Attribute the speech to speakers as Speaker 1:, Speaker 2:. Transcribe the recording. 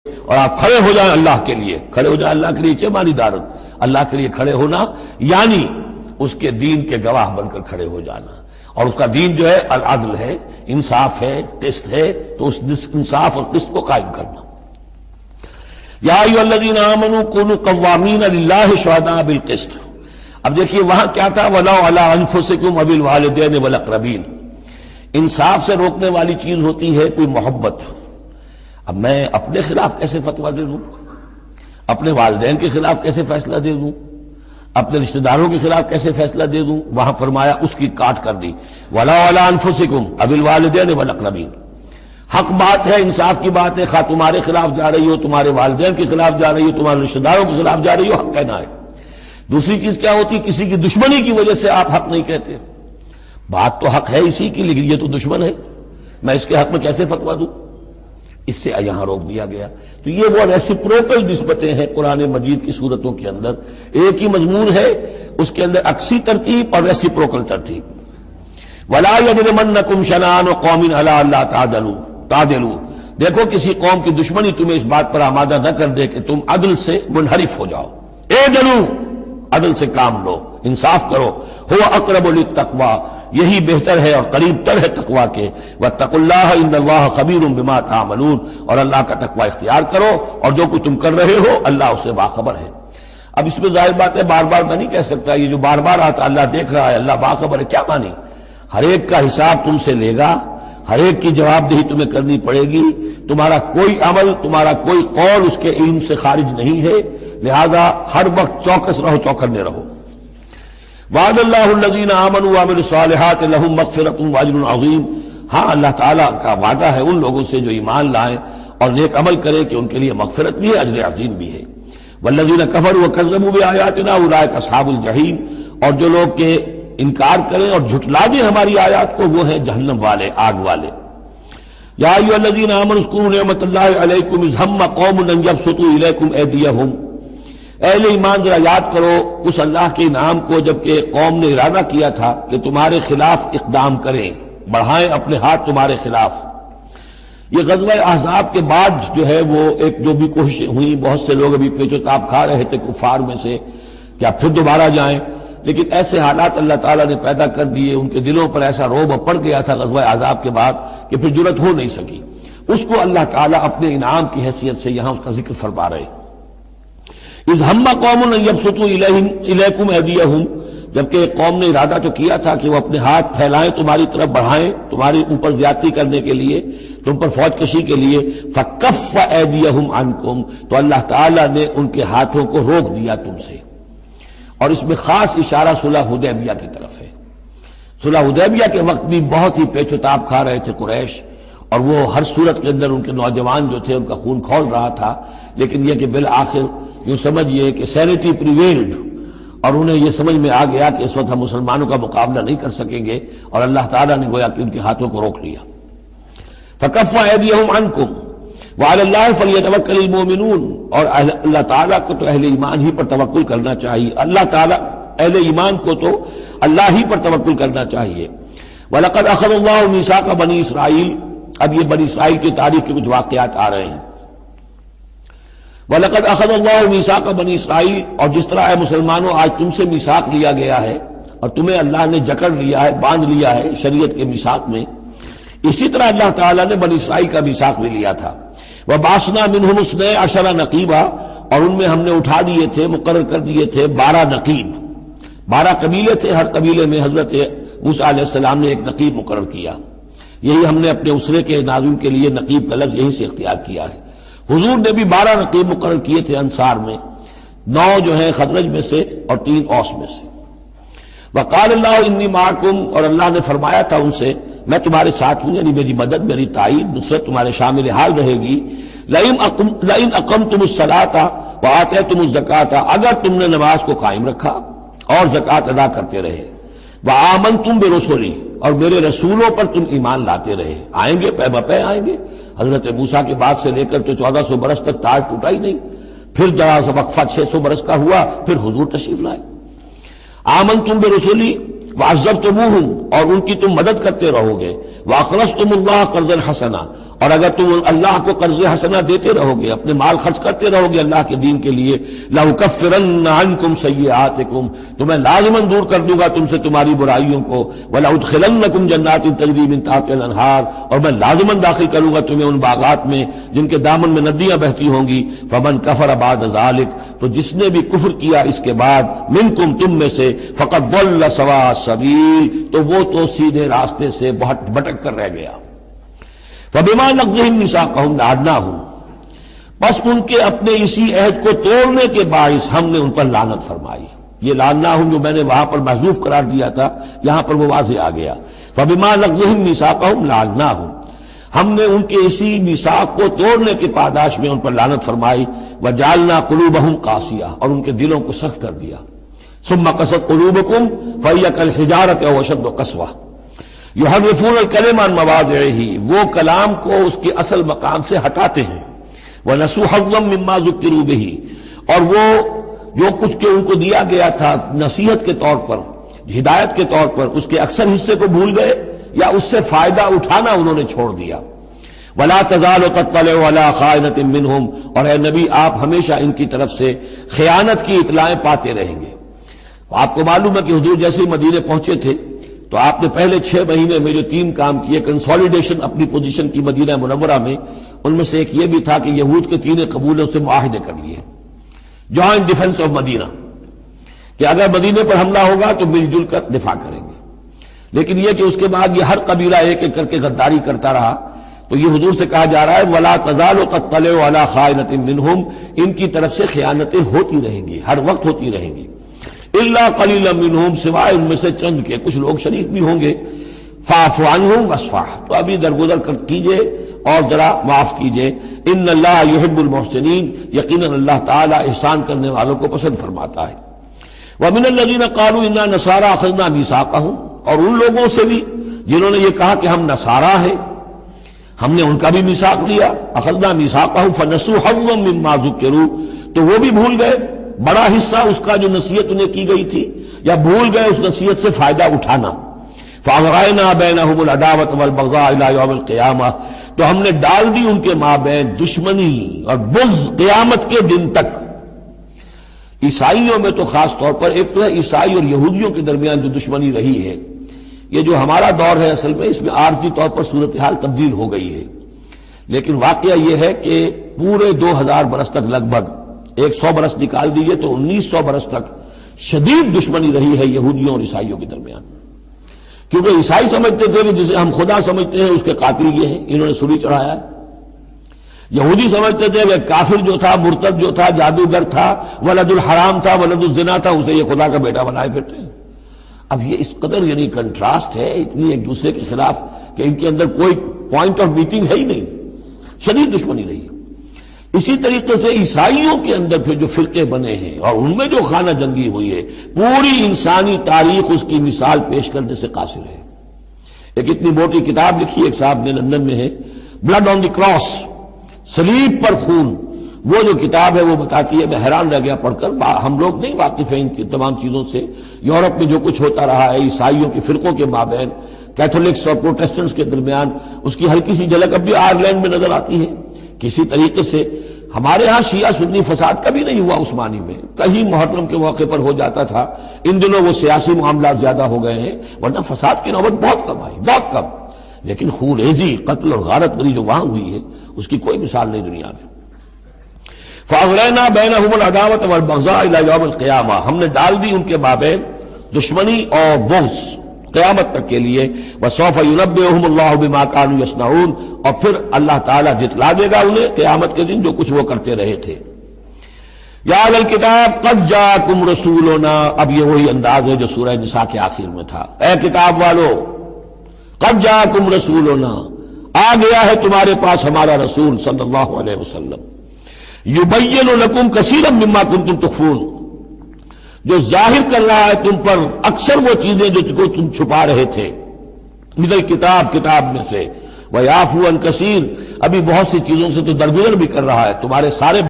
Speaker 1: اور آپ کھڑے ہو جائیں اللہ کے لیے. کھڑے ہو جائیں اللہ کے لیے مانی دارت، اللہ کے لیے کھڑے ہونا یعنی اس کے دین کے گواہ بن کر کھڑے ہو جانا. اور اس کا دین جو ہے العدل ہے، انصاف ہے، قسط ہے، تو اس انصاف اور قسط کو قائم کرنا. یا ایھا الذین آمنوا کونوا قوامین للہ شہداء بالقسط. اب دیکھیے وہاں کیا تھا، وَلَوْ عَلَىٰ أَنفُسِكُمْ وَبِالْوَالِدَيْنِ وَالْأَقْرَبِينَ. انصاف سے روکنے والی چیز ہوتی ہے کوئی محبت. اب میں اپنے خلاف کیسے فتویٰ دے دوں، اپنے والدین کے خلاف کیسے فیصلہ دے دوں، اپنے رشتہ داروں کے خلاف کیسے فیصلہ دے دوں. وہاں فرمایا اس کی کاٹ کر دی، وَلَوْ عَلَىٰ أَنفُسِكُمْ وَبِالْوَالِدَيْنِ وَالْأَقْرَبِينَ. حق بات ہے، انصاف کی بات ہے، خواہ تمہارے خلاف جا رہی ہو، تمہارے والدین کے خلاف جا رہی ہو، تمہارے رشتہ داروں کے خلاف جا رہی ہو، حق کہنا ہے. دوسری چیز کیا ہوتی، کسی کی دشمنی کی وجہ سے آپ حق نہیں کہتے. بات تو حق ہے اسی کی، لیکن یہ تو دشمن ہے، میں اس کے حق میں کیسے فتویٰ دوں. اس سے یہاں روک دیا گیا. تو یہ وہ ریسیپروکل نسبتیں ہیں قرآن مجید کی صورتوں کے اندر. ایک ہی مضمون ہے، اس کے اندر عکسی ترتیب اور ریسیپروکل ترتیب. وَلَا يَجْرِمَنَّكُمْ شَنَآنُ قَوْمٍ عَلَىٰ أَلَّا تَعْدِلُوا. دیکھو کسی قوم کی دشمنی تمہیں اس بات پر آمادہ نہ کر دے کہ تم عدل سے منحرف ہو جاؤ. اعدلوا، عدل سے کام لو، انصاف کرو. هو اقرب للتقویٰ، یہی بہتر ہے اور قریب تر ہے تقویٰ کے. واتقوا اللہ ان اللہ خبیر بما تعملون. اور اللہ کا تقویٰ اختیار کرو، اور جو کچھ تم کر رہے ہو اللہ اس سے باخبر ہے. اب اس میں ظاہر بات ہے بار بار میں نہیں کہہ سکتا یہ جو بار بار آتا اللہ دیکھ رہا ہے، اللہ باخبر ہے، کیا مانی؟ ہر ایک کا حساب تم سے لے گا، ہر ایک کی جواب دہی تمہیں کرنی پڑے گی. تمہارا کوئی عمل، تمہارا کوئی قول اس کے علم سے خارج نہیں ہے، لہذا ہر وقت چوکس رہو، چوکنے رہو. وعد اللہ الذین آمنوا وعملوا الصالحات لہم مغفرۃ واجر عظیم. ہاں اللہ تعالیٰ کا وعدہ ہے ان لوگوں سے جو ایمان لائیں اور نیک عمل کریں کہ ان کے لیے مغفرت بھی ہے، اجر عظیم بھی ہے. والذین کفروا وکذبوا بآیاتنا اولئک اصحاب الجحیم. اور جو لوگ کہ انکار کریں اور جھٹلا دیں ہماری آیات کو، وہ ہیں جہنم والے، آگ والے. یا ایھا الذین آمنوا اذکروا نعمت اللہ علیکم اذ ہم قوم ان یبسطوا الیکم ایدیہم. اہل ایمان ذرا یاد کرو اس اللہ کے انعام کو جبکہ قوم نے ارادہ کیا تھا کہ تمہارے خلاف اقدام کریں، بڑھائیں اپنے ہاتھ تمہارے خلاف. یہ غزوہ احزاب کے بعد جو ہے وہ ایک جو بھی کوششیں ہوئیں، بہت سے لوگ ابھی پیچ و تاب کھا رہے تھے کفار میں سے کیا پھر دوبارہ جائیں، لیکن ایسے حالات اللہ تعالیٰ نے پیدا کر دیے، ان کے دلوں پر ایسا رعب پڑ گیا تھا غزوہ احزاب کے بعد کہ پھر جرأت ہو نہیں سکی. اس کو اللہ تعالیٰ اپنے انعام کی حیثیت سے یہاں اس کا ذکر فرما رہے ہیں. اذ ہم قوم ان یبسطوا الیکم ایدیہم. جبکہ ایک قوم نے ارادہ تو کیا تھا کہ وہ اپنے ہاتھ پھیلائیں تمہاری طرف، بڑھائیں تمہارے اوپر زیادتی کرنے کے لیے، تم پر فوج کشی کے لیے. فکف ایدیہم عنکم. تو اللہ تعالیٰ نے ان کے ہاتھوں کو روک دیا تم سے. اور اس میں خاص اشارہ صلح حدیبیہ کی طرف ہے. صلح حدیبیہ کے وقت بھی بہت ہی پیچ و تاب کھا رہے تھے قریش، اور وہ ہر صورت کے اندر ان کے نوجوان جو تھے ان کا خون کھول رہا تھا. لیکن یہ کہ بالآخر یوں سمجھئے کہ سینٹی پریویلڈ، اور انہیں یہ سمجھ میں آ گیا کہ اس وقت ہم مسلمانوں کا مقابلہ نہیں کر سکیں گے، اور اللہ تعالیٰ نے گویا کہ ان کے ہاتھوں کو روک لیا. فکف ایدیہم عنکم وعلی اللہ فلیتوکل المؤمنون. اور اللہ تعالیٰ کو تو اہل ایمان ہی پر توکل کرنا چاہیے. اللہ تعالیٰ اہل ایمان کو تو اللہ ہی پر توکل کرنا چاہیے. وَلَقَدْ أَخَذَ اللَّهُ مِيثَاقَ بَنِي إِسْرَائِيلَ. اب یہ بنی اسرائیل کی تاریخ کے کچھ واقعات آ رہے ہیں. وَلَقَدْ أَخَذَ اللَّهُ مِيثَاقَ بَنِي إِسْرَائِيلَ. اور جس طرح اے مسلمانوں آج تم سے میثاق لیا گیا ہے اور تمہیں اللہ نے جکڑ لیا ہے، باندھ لیا ہے شریعت کے میثاق میں، اسی طرح اللہ تعالیٰ نے بنی اسرائیل کا میثاق بھی لیا تھا. وَبَعَثْنَا مِنْهُمُ اثْنَيْ عَشَرَ نَقِيبًا. اور ان میں ہم نے اٹھا دیے تھے، مقرر کر دیے تھے 12 نقیب. 12 قبیلے تھے، ہر قبیلے میں حضرت موسیٰ علیہ السلام نے ایک نقیب مقرر کیا. یہی ہم نے اپنے اسرے کے ناظم کے لیے نقیب کا لفظ یہیں سے اختیار کیا ہے. حضور نے بھی 12 نقیب مقرر کیے تھے انصار میں، 9 جو ہیں خزرج میں سے اور 3 اوس میں سے. وقال اللہ انی معکم. اور اللہ نے فرمایا تھا ان سے میں تمہارے ساتھ ہوں، یعنی میری مدد، میری تائید، نصرت تمہارے شامل حال رہے گی. لئن اقمتم الصلاۃ وآتیتم الزکاۃ. اگر تم نے نماز کو قائم رکھا اور زکوٰۃ ادا کرتے رہے. وآمنتم برسلی. اور میرے رسولوں پر تم ایمان لاتے رہے. آئیں گے، پے بپے آئیں گے. حضرت موسیٰ کے بعد سے لے کر تو 1400 برس تک تاج ٹوٹا ہی نہیں. پھر ذرا سا وقفہ 600 برس کا ہوا، پھر حضور تشریف لائے. آمنتم برسلی وعزرتموہم. اور ان کی تم مدد کرتے رہو گے. واقرضتم اللہ قرضا حسنا. اور اگر تم اللہ کو قرض حسنہ دیتے رہو گے، اپنے مال خرچ کرتے رہو گے اللہ کے دین کے لیے، لَأُكَفِّرَنَّ عَنْكُمْ سَيِّئَاتِكُمْ، تو میں لازماً دور کر دوں گا تم سے تمہاری برائیوں کو، وَلَأُدْخِلَنَّكُمْ جَنَّاتٍ تَجْرِي مِن تَحْتِهَا الْأَنْهَارُ، اور میں لازماً داخل کروں گا تمہیں ان باغات میں جن کے دامن میں ندیاں بہتی ہوں گی۔ فَمَنْ كَفَرَ بَعْدَ ذَلِكَ، تو جس نے بھی کفر کیا اس کے بعد، مِنْكُمْ تم میں سے، فَقَدْ ضَلَّ سَوَاءَ السَّبِيلِ، تو وہ تو سیدھے راستے سے بہت بھٹک کر رہ گیا۔ فَبِمَا نَقْضِهِمْ مِيثَاقَهُمْ لَعَنَّاهُمْ، بس ان کے اپنے اسی عہد کو توڑنے کے باعث ہم نے ان پر لعنت فرمائی۔ یہ لعناہم جو میں نے وہاں پر محذوف قرار دیا تھا، یہاں پر وہ واضح آ گیا۔ فَبِمَا نَقْضِهِمْ مِيثَاقَهُمْ لَعَنَّاهُمْ، ہم نے ان کے اسی میثاق کو توڑنے کے پاداش میں ان پر لعنت فرمائی۔ وَجَعَلْنَا قُلُوبَهُمْ قَاسِيَةً، اور ان کے دلوں کو سخت کر دیا۔ ثُمَّ قَسَتْ قُلُوبُكُمْ فَهِيَ كَالْحِجَارَةِ أَوْ أَشَدُّ قَسْوَةً يحرفون الکلم عن مواضعہ، وہ کلام کو اس کے اصل مقام سے ہٹاتے ہیں۔ ونسوا حظا مما ذکروا بہ، اور وہ جو کچھ کہ ان کو دیا گیا تھا نصیحت کے طور پر، ہدایت کے طور پر، اس کے اکثر حصے کو بھول گئے یا اس سے فائدہ اٹھانا انہوں نے چھوڑ دیا۔ ولا تزال تطلع على خائنۃ منہم، اور اے نبی آپ ہمیشہ ان کی طرف سے خیانت کی اطلاعیں پاتے رہیں گے۔ آپ کو معلوم ہے کہ حضور جیسے ہی مدینے پہنچے تھے تو آپ نے پہلے 6 مہینے میں جو 3 کام کیے، کنسولیڈیشن اپنی پوزیشن کی مدینہ منورہ میں، ان میں سے ایک یہ بھی تھا کہ یہود کے 3 قبول سے معاہدے کر لیے، جوائنٹ ڈیفنس آف مدینہ، کہ اگر مدینے پر حملہ ہوگا تو مل جل کر دفاع کریں گے۔ لیکن یہ کہ اس کے بعد یہ ہر قبیلہ ایک ایک کر کے غداری کرتا رہا، تو یہ حضور سے کہا جا رہا ہے وَلَا تَزَالُ تَطَّلِعُ عَلَىٰ خَائِنَةٍ مِّنْهُمْ، ان کی طرف سے خیانتیں ہوتی رہیں گی، ہر وقت ہوتی رہیں گی۔ الا قلیلا منہم، سوائے ان میں سے چند کے، کچھ لوگ شریف بھی ہوں گے۔ فاعف عنہم واصفح، تو ابھی درگزر کیجئے اور ذرا معاف کیجئے۔ ان اللہ یحب المحسنین، یقیناً اللہ تعالی احسان کرنے والوں کو پسند فرماتا ہے۔ ومن الذین قالوا انا نصارى اخذنا میثاقهم، اور ان لوگوں سے بھی جنہوں نے یہ کہا کہ ہم نصارہ ہیں، ہم نے ان کا بھی میثاق لیا۔ اخذنا میثاقهم فنسوا حظا مما ذکروا، تو وہ بھی بھول گئے بڑا حصہ اس کا جو نصیحت انہیں کی گئی تھی، یا بھول گئے اس نصیحت سے فائدہ اٹھانا۔ فَأَغْرَيْنَا بَيْنَهُمُ الْعَدَاوَةَ وَالْبَغْضَاءَ إِلَىٰ يَوْمِ الْقِيَامَةِ، تو ہم نے ڈال دی ان کے مابین دشمنی اور بغض قیامت کے دن تک۔ عیسائیوں میں تو خاص طور پر، ایک تو ہے عیسائی اور یہودیوں کے درمیان جو دشمنی رہی ہے، یہ جو ہمارا دور ہے اصل میں اس میں عارضی طور پر صورتحال تبدیل ہو گئی ہے، لیکن واقعہ یہ ہے کہ پورے 2000 برس تک، لگ بھگ 100 برس نکال دیجئے تو 1900 برس تک شدید دشمنی رہی ہے یہودیوں اور عیسائیوں کے درمیان، کیونکہ عیسائی سمجھتے تھے کہ جسے ہم خدا سمجھتے ہیں اس کے قاتل یہ ہیں، انہوں نے سولی چڑھایا ہے۔ یہودی سمجھتے تھے کہ کافر جو تھا، مرتد جو تھا، جادوگر تھا، ولد الحرام تھا، ولد الزنا تھا، اسے یہ خدا کا بیٹا بنائے پھرتے ہیں۔ اب یہ اس قدر یعنی کنٹراسٹ ہے اتنی ایک دوسرے کے خلاف کہ ان کے اندر کوئی پوائنٹ آف میٹنگ ہے ہی نہیں، شدید دشمنی رہی۔ اسی طریقے سے عیسائیوں کے اندر پھر جو فرقے بنے ہیں اور ان میں جو خانہ جنگی ہوئی ہے، پوری انسانی تاریخ اس کی مثال پیش کرنے سے قاصر ہے۔ ایک اتنی موٹی کتاب لکھی ایک صاحب نے، لندن میں ہے، بلڈ آن دی کراس، صلیب پر خون، وہ جو کتاب ہے وہ بتاتی ہے، میں حیران رہ گیا پڑھ کر۔ ہم لوگ نہیں واقف ہیں ان کی تمام چیزوں سے، یورپ میں جو کچھ ہوتا رہا ہے عیسائیوں کے فرقوں کے مابین، کیتھولکس اور پروٹیسٹنٹس کے درمیان، اس کی ہلکی سی جھلک اب بھی آئرلینڈ میں نظر آتی ہے۔ کسی طریقے سے ہمارے ہاں شیعہ سنی فساد کبھی نہیں ہوا عثمانی میں، کہیں محرم کے موقع پر ہو جاتا تھا، ان دنوں وہ سیاسی معاملات زیادہ ہو گئے ہیں، ورنہ فساد کی نوبت بہت کم آئی، بہت کم۔ لیکن خون ریزی، قتل اور غارت گری جو وہاں ہوئی ہے اس کی کوئی مثال نہیں دنیا میں۔ فَأَغْرَيْنَا بَيْنَهُمُ الْعَدَاوَةَ وَالْبَغْضَاءَ إِلَىٰ يَوْمِ الْقِيَامَةِ، ہم نے ڈال دی ان کے مابین دشمنی اور بغض قیامت تک کے لیے۔ وَسَوْفَ يُنَبِّئُهُمُ اللَّهُ بِمَا كَانُوا يَصْنَعُونَ، اور پھر اللہ تعالیٰ جتلا دے گا انہیں قیامت کے دن جو کچھ وہ کرتے رہے تھے۔ یا اہل الکتاب قد جاءکم رسولنا، اب یہ وہی انداز ہے جو سورہ نساء کے آخر میں تھا، اے کتاب والو، قد جاءکم رسولنا، آ گیا ہے تمہارے پاس ہمارا رسول صلی اللہ علیہ وسلم، یبین لکم کثیرا مما کنتم تخفون، جو ظاہر کر رہا ہے تم پر اکثر وہ چیزیں جو تم چھپا رہے تھے، من الکتاب، کتاب میں سے، ویعفو عن کثیر، ابھی بہت سی چیزوں سے تو درگزر بھی کر رہا ہے، تمہارے سارے